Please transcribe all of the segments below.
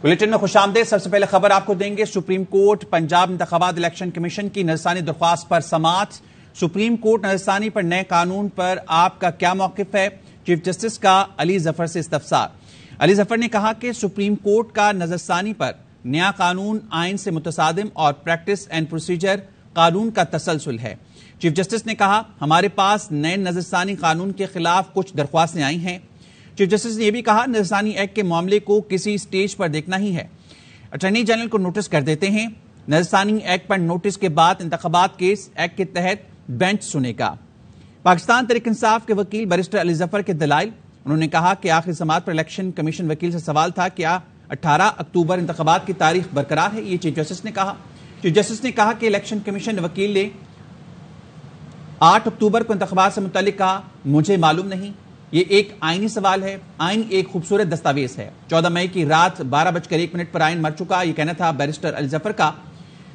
Bulletin میں خوش آمدید۔ سب سے پہلے خبر آپ کو دیں گے، سپریم کورٹ پنجاب انتخابات الیکشن کمیشن کی نظرثانی درخواست پر سماعت۔ سپریم کورٹ نظرثانی پر نئے قانون پر آپ کا کیا موقف ہے؟ چیف جسٹس کا علی ظفر سے استفسار۔ علی ظفر نے کہا کہ سپریم کورٹ کا نظرثانی پر نیا قانون آئین سے متصادم اور پریکٹس اینڈ پروسیجر قانون کا تسلسل ہے۔ چیف جسٹس نے کہا ہمارے پاس نئے نظرثانی قانون کے خلاف کچھ درخواستیں آئی ہیں۔ چیف جسٹس نے یہ بھی کہا نظرثانی ایکٹ کے معاملے کو کسی سٹیج پر دیکھنا ہی ہے، اٹارنی جنرل کو نوٹس کر دیتے ہیں۔ نظرثانی ایکٹ پر نوٹس کے بعد انتخابات کیس ایکٹ کے تحت بینچ سنے گا۔ پاکستان تحریک انصاف کے وکیل بیرسٹر علی ظفر کے دلائل، انہوں نے کہا کہ آخری سماعت پر الیکشن کمیشن وکیل سے سوال تھا کیا 18 اکتوبر انتخابات کی تاریخ برقرار ہے، یہ چیف جسٹس نے کہا۔ چیف جسٹس نے کہا کہ الیکشن کمیشن وکیل نے 8 اکتوبر کو انتخابات سے متعلق کہا مجھے معلوم نہیں، یہ ایک آئینی سوال ہے، آئین ایک خوبصورت دستاویز ہے۔ 14 مئی کی رات 12:01 پر آئین مر چکا، یہ کہنا تھا بیرسٹر علی ظفر کا۔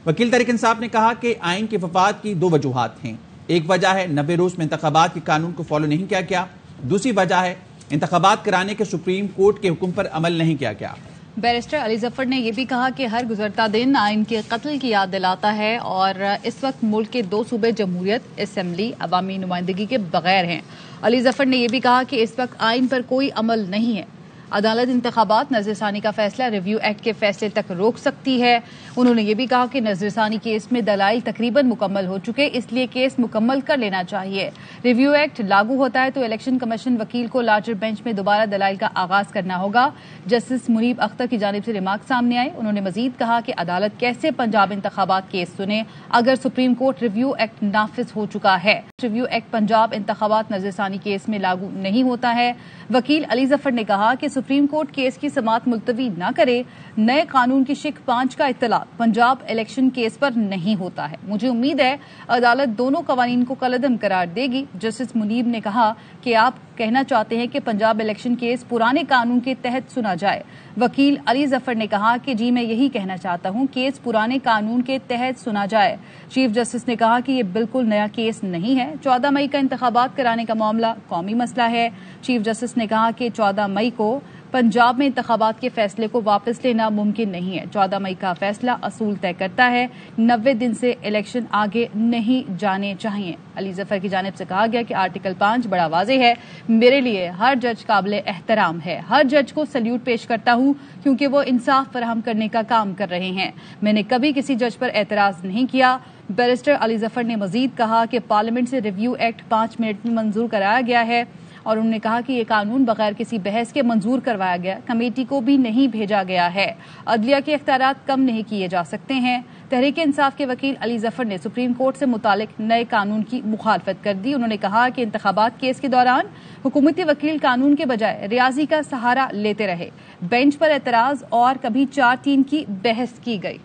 وکیل تحریک انصاف نے کہا کہ آئین کے وفات کی 2 وجوہات ہیں، ایک وجہ ہے 90 روز میں انتخابات کے قانون کو فالو نہیں کیا گیا، دوسری وجہ ہے انتخابات کرانے کے سپریم کورٹ کے حکم پر عمل نہیں کیا گیا۔ بیرسٹر علی ظفر نے یہ بھی کہا کہ ہر گزرتا دن آئین کے قتل کی یاد دلاتا ہے اور اس وقت ملک کے 2 صوبے جمہوریت، اسمبلی، عوامی نمائندگی کے بغیر ہیں۔ علی ظفر نے یہ بھی کہا کہ اس وقت آئین پر کوئی عمل نہیں ہے، عدالت انتخابات نظرثانی کا فیصلہ ریویو ایکٹ کے فیصلے تک روک سکتی ہے۔ انہوں نے یہ بھی کہا کہ نظرثانی کیس میں دلائل تقریباً مکمل ہو چکے، اس لیے کیس مکمل کر لینا چاہیے۔ ریویو ایکٹ لاگو ہوتا ہے تو الیکشن کمیشن وکیل کو لارجر بینچ میں دوبارہ دلائل کا آغاز کرنا ہوگا۔ جسٹس منیب اختر کی جانب سے ریمارک سامنے آئے، انہوں نے مزید کہا کہ عدالت کیسے پنجاب انتخابات کیس سنے اگر سپریم کورٹ ریویو ایکٹ نافذ ہو چکا ہے۔ ریویو ایکٹ پنجاب انتخابات نظرثانی کیس میں لاگو نہیں ہوتا ہے۔ وکیل علی ظفر نے کہا کہ سپریم کورٹ کیس کی سماعت ملتوی نہ کرے، نئے قانون کی شق 5 کا اطلاق پنجاب الیکشن کیس پر نہیں ہوتا ہے۔ مجھے امید ہے عدالت دونوں قوانین کو کالعدم قرار دے گی۔ جسٹس منیب نے کہا کہ آپ کہنا چاہتے ہیں کہ پنجاب الیکشن کیس پرانے قانون کے تحت سنا جائے۔ وکیل علی ظفر نے کہا کہ جی میں یہی کہنا چاہتا ہوں، کیس پرانے قانون کے تحت سنا جائے۔ چیف جسٹس نے کہا کہ یہ بالکل نیا کیس نہیں ہے، 14 مئی کا انتخابات کرانے کا معاملہ قومی مسئلہ ہے۔ چیف جسٹس نے کہا کہ 14 مئی کو پنجاب میں انتخابات کے فیصلے کو واپس لینا ممکن نہیں ہے، 14 مئی کا فیصلہ اصول طے کرتا ہے، 90 دن سے الیکشن آگے نہیں جانے چاہیے۔ علی ظفر کی جانب سے کہا گیا کہ آرٹیکل 5 بڑا واضح ہے، میرے لیے ہر جج قابل احترام ہے، ہر جج کو سلیوٹ پیش کرتا ہوں کیونکہ وہ انصاف فراہم کرنے کا کام کر رہے ہیں، میں نے کبھی کسی جج پر اعتراض نہیں کیا۔ بیرسٹر علی ظفر نے مزید کہا کہ پارلیمنٹ سے ریویو ایکٹ 5 منٹ میں منظور کرایا گیا ہے اور انہوں نے کہا کہ یہ قانون بغیر کسی بحث کے منظور کروایا گیا، کمیٹی کو بھی نہیں بھیجا گیا ہے، عدلیہ کے اختیارات کم نہیں کیے جا سکتے ہیں۔ تحریک انصاف کے وکیل علی ظفر نے سپریم کورٹ سے متعلق نئے قانون کی مخالفت کر دی۔ انہوں نے کہا کہ انتخابات کیس کے دوران حکومتی وکیل قانون کے بجائے ریاضی کا سہارا لیتے رہے، بینچ پر اعتراض اور کبھی 4-3 کی بحث کی گئی۔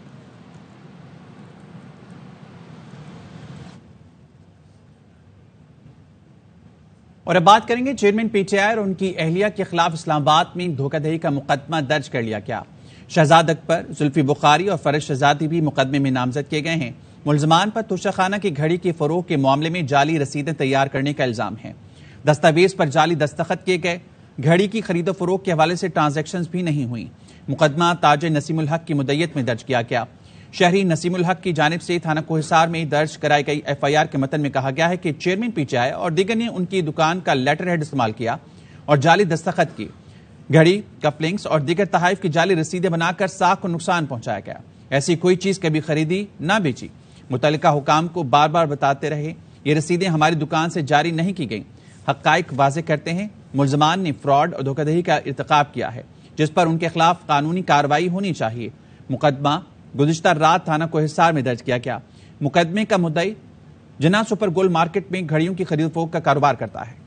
اور اب بات کریں گے چیئرمین پی ٹی آئی اور ان کی اہلیہ کے خلاف اسلام آباد میں دھوکہ دہی کا مقدمہ درج کر لیا گیا۔ شہزاد اکبر، زلفی بخاری اور فرش شہزادی بھی مقدمے میں نامزد کیے گئے ہیں۔ ملزمان پر توشہ خانہ کی گھڑی کے فروغ کے معاملے میں جعلی رسیدیں تیار کرنے کا الزام ہے، دستاویز پر جعلی دستخط کیے گئے، گھڑی کی خرید و فروخت کے حوالے سے ٹرانزیکشنز بھی نہیں ہوئی۔ مقدمہ تاجر نسیم الحق کی مدعیت میں درج کیا گیا۔ شہری نسیم الحق کی جانب سے تھانہ کوہسار میں درج کرائی گئی ایف آئی آر کے متن میں کہا گیا ہے کہ چیئرمین پی ٹی آئی اور دیگر نے ان کی دکان کا لیٹر ہیڈ استعمال کیا اور جعلی دستخط کی، گھڑی، کف لنکس اور دیگر تحائف کی جعلی رسیدیں بنا کر ساکھ کو نقصان پہنچایا گیا۔ ایسی کوئی چیز کبھی خریدی نہ بیچی، متعلقہ حکام کو بار بار بتاتے رہے یہ رسیدیں ہماری دکان سے جاری نہیں کی گئیں۔ حقائق واضح کرتے ہیں ملزمان نے فراڈ اور دھوکہ دہی کا ارتکاب کیا ہے جس پر ان کے خلاف قانونی کارروائی ہونی چاہیے۔ مقدمہ گزشتہ رات تھانہ کوہسار میں درج کیا گیا۔ مقدمے کا مدعی جناح سپر گولڈ مارکیٹ میں گھڑیوں کی خرید و فروخت کا کاروبار کرتا ہے۔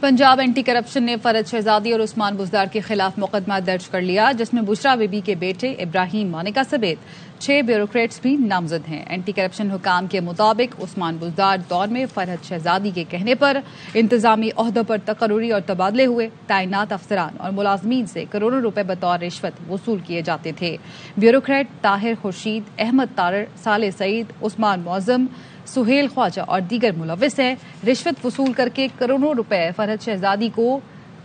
پنجاب اینٹی کرپشن نے فرد شہزادی اور عثمان بزدار کے خلاف مقدمہ درج کر لیا جس میں بشرا بی بی کے بیٹے ابراہیم مانیکا سمیت 6 بیوروکریٹس بھی نامزد ہیں۔ اینٹی کرپشن حکام کے مطابق عثمان بزدار دور میں فرحت شہزادی کے کہنے پر انتظامی عہدوں پر تقرری اور تبادلے ہوئے، تعینات افسران اور ملازمین سے کروڑوں روپے بطور رشوت وصول کیے جاتے تھے۔ بیوروکریٹ طاہر خورشید، احمد طارر، صالح سعید، عثمان معظم، سہیل خواجہ اور دیگر ملوث ہیں۔ رشوت وصول کر کے کروڑوں روپے فرحت شہزادی کو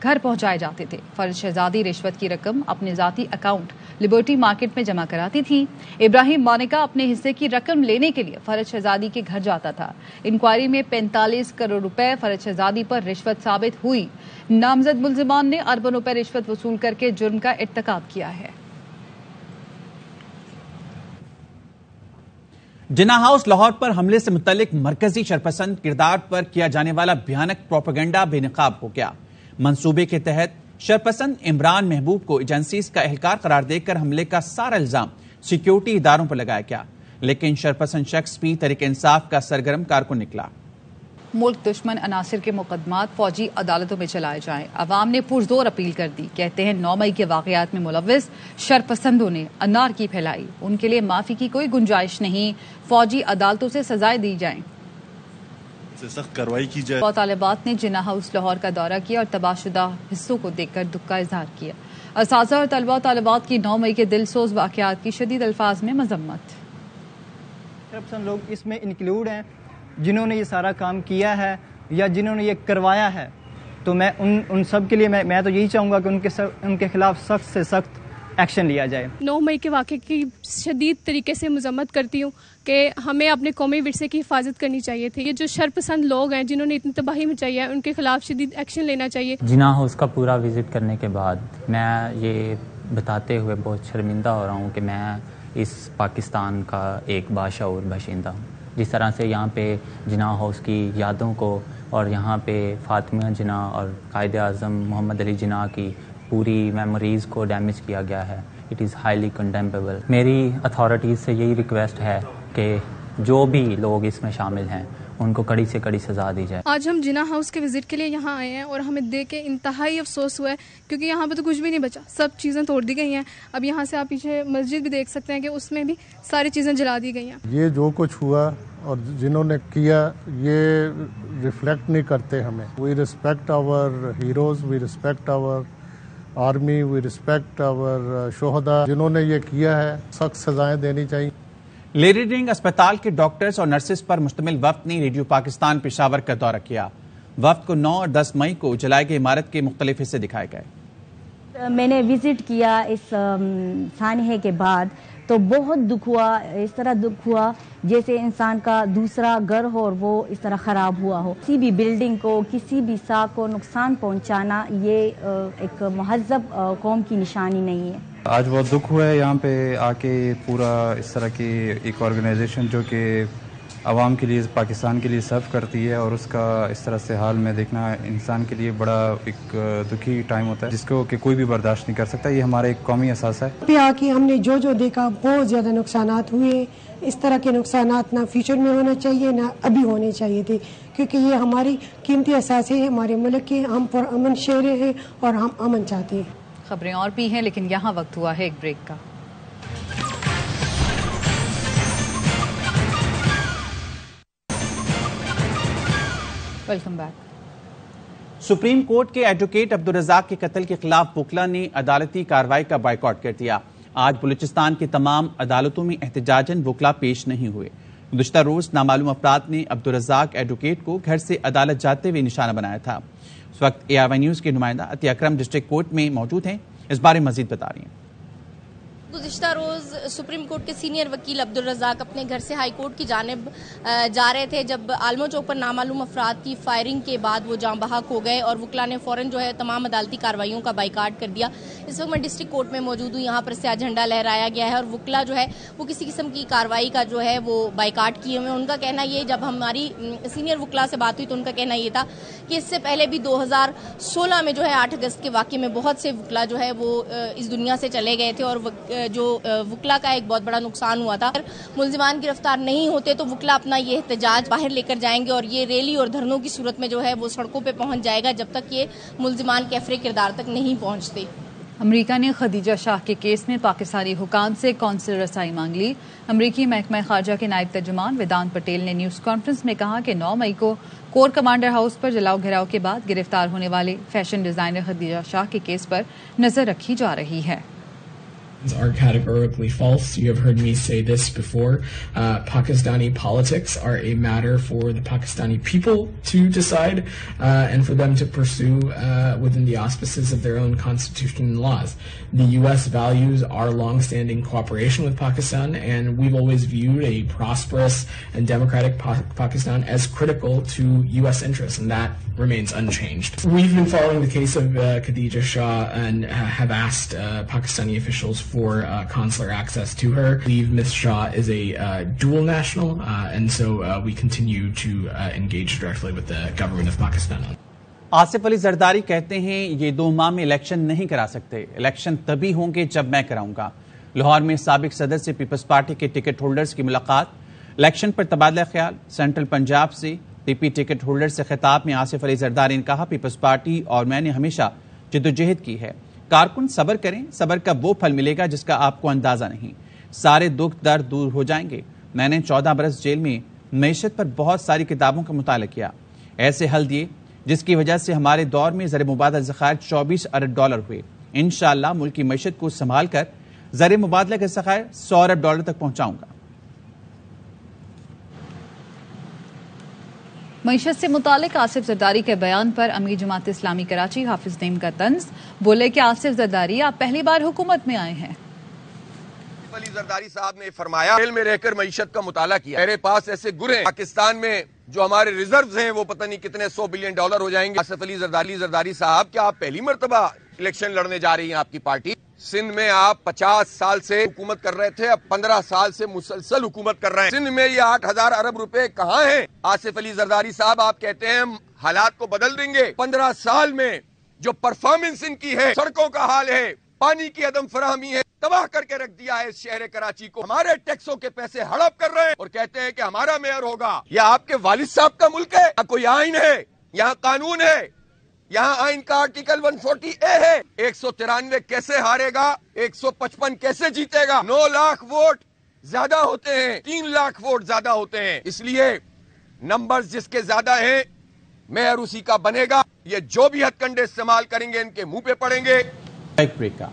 گھر پہنچائے جاتے تھے۔ فرحت شہزادی رشوت کی رقم اپنے ذاتی اکاؤنٹ لبرٹی مارکیٹ میں جمع کراتی تھی۔ ابراہیم مانیکا اپنے حصے کی رقم لینے کے لیے فرحت شہزادی کے گھر جاتا تھا۔ انکوائری میں 45 کروڑ روپے فرحت شہزادی پر رشوت ثابت ہوئی۔ نامزد ملزمان نے اربوں روپے رشوت وصول کر کے جرم کا ارتکاب کیا ہے۔ جناح ہاؤس لاہور پر حملے سے متعلق مرکزی شرپسند کردار پر کیا جانے والا بھیانک پروپیگنڈا بے نقاب ہو گیا۔ منصوبے کے تحت شرپسند عمران محبوب کو ایجنسیز کا اہلکار قرار دے کر حملے کا سارا الزام سیکیورٹی اداروں پر لگایا گیا، لیکن شرپسند شخص بھی تحریک انصاف کا سرگرم کارکن نکلا۔ ملک دشمن عناصر کے مقدمات فوجی عدالتوں میں چلائے جائیں، عوام نے پرزور اپیل کر دی۔ کہتے ہیں 9 مئی کے واقعات میں ملوث شرپسندوں نے انارکی پھیلائی، ان کے لیے معافی کی کوئی گنجائش نہیں، فوجی عدالتوں سے سزائیں دی جائیں، سخت کارروائی کی جائے۔ طالبات نے جناح ہاؤس لاہور کا دورہ کیا اور تباہ شدہ حصوں کو دیکھ کر دکھ کا اظہار کیا۔ اساتذہ اور طلبہ و طالبات کی 9 مئی کے دل سوز واقعات کی شدید الفاظ میں مذمت۔ شرپسند لوگ اس میں انکلوڈ ہیں جنہوں نے یہ سارا کام کیا ہے یا جنہوں نے یہ کروایا ہے، تو میں ان سب کے لیے میں تو یہی چاہوں گا کہ ان کے خلاف سخت سے سخت ایکشن لیا جائے۔ 9 مئی کے واقعے کی شدید طریقے سے مذمت کرتی ہوں کہ ہمیں اپنے قومی ورثے کی حفاظت کرنی چاہیے تھی۔ یہ جو شرپسند لوگ ہیں جنہوں نے اتنی تباہی مچائی ہے، ان کے خلاف شدید ایکشن لینا چاہیے۔ جناح ہاؤس کا پورا وزٹ کرنے کے بعد میں یہ بتاتے ہوئے بہت شرمندہ ہو رہا ہوں کہ میں اس پاکستان کا ایک باشعور باشندہ ہوں۔ جس طرح سے یہاں پہ جناح ہاؤس کی یادوں کو اور یہاں پہ فاطمہ جناح اور قائد اعظم محمد علی جناح کی پوری میموریز کو ڈیمیج کیا گیا ہے، اٹ از ہائیلی کنڈیمبل۔ میری اتھارٹیز سے یہی ریکویسٹ ہے کہ جو بھی لوگ اس میں شامل ہیں ان کو کڑی سے کڑی سزا دی جائے۔ آج ہم جناح ہاؤس کے وزٹ کے لیے یہاں آئے ہیں اور ہمیں دیکھ کے انتہائی افسوس ہوا ہے، کیونکہ یہاں پہ تو کچھ بھی نہیں بچا، سب چیزیں توڑ دی گئی ہیں۔ اب یہاں سے آپ پیچھے مسجد بھی دیکھ سکتے ہیں کہ اس میں بھی ساری چیزیں جلا دی گئی ہیں۔ یہ جو کچھ ہوا اور جنہوں نے کیا یہ ریفلیکٹ نہیں کرتے ہمیں۔ We respect our heroes, we respect our army, we respect our شہداء۔ جنہوں نے یہ کیا ہے سخت سزائیں دینی چاہیے۔ لیڈی ڈرنگ اسپتال کے ڈاکٹرز اور نرسز پر مشتمل وفد نے ریڈیو پاکستان پشاور کا دورہ کیا۔ وفد کو 9 اور 10 مئی کو جلائے گئے عمارت کے مختلف حصے دکھائے گئے۔ میں نے وزٹ کیا اس سانحے کے بعد تو بہت دکھ ہوا، اس طرح دکھ ہوا جیسے انسان کا دوسرا گھر ہو اور وہ اس طرح خراب ہوا ہو۔ کسی بھی بلڈنگ کو، کسی بھی ساکھ کو نقصان پہنچانا یہ ایک مہذب قوم کی نشانی نہیں ہے۔ آج بہت دکھ ہوا ہے یہاں پہ آ کے، پورا اس طرح کی ایک آرگنائزیشن جو کہ عوام کے لیے، پاکستان کے لیے سرو کرتی ہے، اور اس کا اس طرح سے حال میں دیکھنا انسان کے لیے بڑا ایک دکھی ٹائم ہوتا ہے جس کو کہ کوئی بھی برداشت نہیں کر سکتا۔ یہ ہمارا ایک قومی احساس ہے۔ پہ آ کے ہم نے جو دیکھا بہت زیادہ نقصانات ہوئے۔ اس طرح کے نقصانات نہ فیوچر میں ہونا چاہیے نہ ابھی ہونے چاہیے تھے، کیونکہ یہ ہماری قیمتی اثاثے ہیں ہمارے ملک کے، ہم پرامن شہری ہیں اور ہم امن چاہتے ہیں۔ خبریں اور بھی ہیں لیکن یہاں وقت ہوا ہے ایک بریک کا۔ Welcome back. سپریم کورٹ کے ایڈوکیٹ عبدالرزاق کے قتل کے خلاف وکلا نے عدالتی کارروائی کا بائیکاٹ کر دیا۔ آج بلوچستان کی تمام عدالتوں میں احتجاجاً وکلا پیش نہیں ہوئے۔ گزشتہ روز نامعلوم افراد نے عبدالرزاق ایڈوکیٹ کو گھر سے عدالت جاتے ہوئے نشانہ بنایا تھا۔ اس وقت ARY نیوز کے نمائندہ عطیہ اکرم ڈسٹرکٹ کورٹ میں موجود ہیں، اس بارے مزید بتا رہی ہیں۔ گزشتہ روز سپریم کورٹ کے سینئر وکیل عبدالرزاق اپنے گھر سے ہائی کورٹ کی جانب جا رہے تھے جب عالموں چوک پر نامعلوم افراد کی فائرنگ کے بعد وہ جاں بحق ہو گئے اور وکلا نے فوراً جو ہے تمام عدالتی کارروائیوں کا بائیکاٹ کر دیا۔ اس وقت میں ڈسٹرکٹ کورٹ میں موجود ہوں، یہاں پر سیاہ جھنڈا لہرایا گیا ہے اور وکلا جو ہے وہ کسی قسم کی کارروائی کا جو ہے وہ بائیکاٹ کیے ہوئے۔ ان کا کہنا یہ، جب ہماری سینئر وکلا سے بات ہوئی تو ان کا کہنا یہ تھا کہ اس سے پہلے بھی 2016 میں جو ہے 8 اگست کے واقعے میں بہت سے وکلا جو ہے وہ اس دنیا سے چلے گئے تھے اور جو وکلا کا ایک بہت بڑا نقصان ہوا تھا۔ ملزمان گرفتار نہیں ہوتے تو وکلا اپنا یہ احتجاج باہر لے کر جائیں گے اور یہ ریلی اور دھرنوں کی صورت میں جو ہے وہ سڑکوں پہ پہنچ جائے گا جب تک یہ ملزمان کیفر کردار تک نہیں پہنچتے۔ امریکہ نے خدیجہ شاہ کے کیس میں پاکستانی حکام سے کونسل رسائی مانگ لی۔ امریکی محکمہ خارجہ کے نائب ترجمان ویدانت پٹیل نے نیوز کانفرنس میں کہا کہ 9 مئی کو کور کمانڈر ہاؤس پر جلاؤ گھیراؤ کے بعد گرفتار ہونے والے فیشن ڈیزائنر خدیجہ شاہ کے کیس پر نظر رکھی جا رہی ہے۔ are categorically false. You have heard me say this before. Pakistani politics are a matter for the Pakistani people to decide and for them to pursue within the auspices of their own constitution and laws. The U.S. values our long-standing cooperation with Pakistan, and we've always viewed a prosperous and democratic Pakistan as critical to U.S. interests, and that remains unchanged. We've been following the case of Khadija Shah and have asked Pakistani officials for consular access to her. I believe Ms. Shah is a dual national, and so we continue to engage directly with the government of Pakistan. Asif Ali Zardari کہتے ہیں یہ 2 ماہ میں election نہیں کرا سکتے، election تبھی ہوں گے جب میں کراؤں گا۔ لاہور میں سابق صدر سے پیپلز پارٹی کے ٹکٹ ہولڈرز کی ملاقات، الیکشن پر تبادلہ خیال، سینٹرل پنجاب سے پی پی ٹکٹ ہولڈر سے خطاب میں آصف علی زرداری نے کہا پیپلز پارٹی اور میں نے ہمیشہ جدوجہد کی ہے، کارکن صبر کریں، صبر کا وہ پھل ملے گا جس کا آپ کو اندازہ نہیں، سارے دکھ درد دور ہو جائیں گے۔ میں نے 14 برس جیل میں معیشت پر بہت ساری کتابوں کا مطالعہ کیا، ایسے حل دیے جس کی وجہ سے ہمارے دور میں زر مبادلہ ذخائر 24 ارب ڈالر ہوئے۔ انشاءاللہ ملک کی معیشت کو سنبھال کر زر مبادلہ کے ذخائر 100 ارب ڈالر تک پہنچاؤں گا۔ معیشت سے متعلق آصف زرداری کے بیان پر امیر جماعت اسلامی کراچی حافظ نعیم کا طنز، بولے کہ آصف زرداری آپ پہلی بار حکومت میں آئے ہیں۔ علی زرداری صاحب نے فرمایا جیل میں رہ کر معیشت کا مطالعہ کیا، میرے پاس ایسے گرے پاکستان میں جو ہمارے ریزروز ہیں وہ پتہ نہیں کتنے 100 بلین ڈالر ہو جائیں گے۔ آصف علی زرداری صاحب کیا آپ پہلی مرتبہ الیکشن لڑنے جا رہی ہیں؟ آپ کی پارٹی سندھ میں آپ 50 سال سے حکومت کر رہے تھے، اب 15 سال سے مسلسل حکومت کر رہے ہیں۔ سندھ میں یہ 8000 ارب روپے کہاں ہیں؟ آصف علی زرداری صاحب آپ کہتے ہیں ہم حالات کو بدل دیں گے، 15 سال میں جو پرفارمنس ان کی ہے، سڑکوں کا حال ہے، پانی کی عدم فراہمی ہے، تباہ کر کے رکھ دیا ہے اس شہر کراچی کو۔ ہمارے ٹیکسوں کے پیسے ہڑپ کر رہے ہیں اور کہتے ہیں کہ ہمارا میئر ہوگا۔ یہ آپ کے والد صاحب کا ملک ہے؟ یہاں کوئی آئین ہے، یہاں قانون ہے، یہاں آئین کا آرٹیکل 140A ہے۔ 193 کیسے ہارے گا؟ 155 کیسے جیتے گا؟ 9 لاکھ ووٹ زیادہ ہوتے ہیں، 3 لاکھ ووٹ زیادہ ہوتے ہیں، اس لیے نمبرز جس کے زیادہ ہیں میئر اسی کا بنے گا۔ یہ جو بھی ہتھ کنڈے استعمال کریں گے ان کے منہ پہ پڑیں گے۔ ایک بریک کا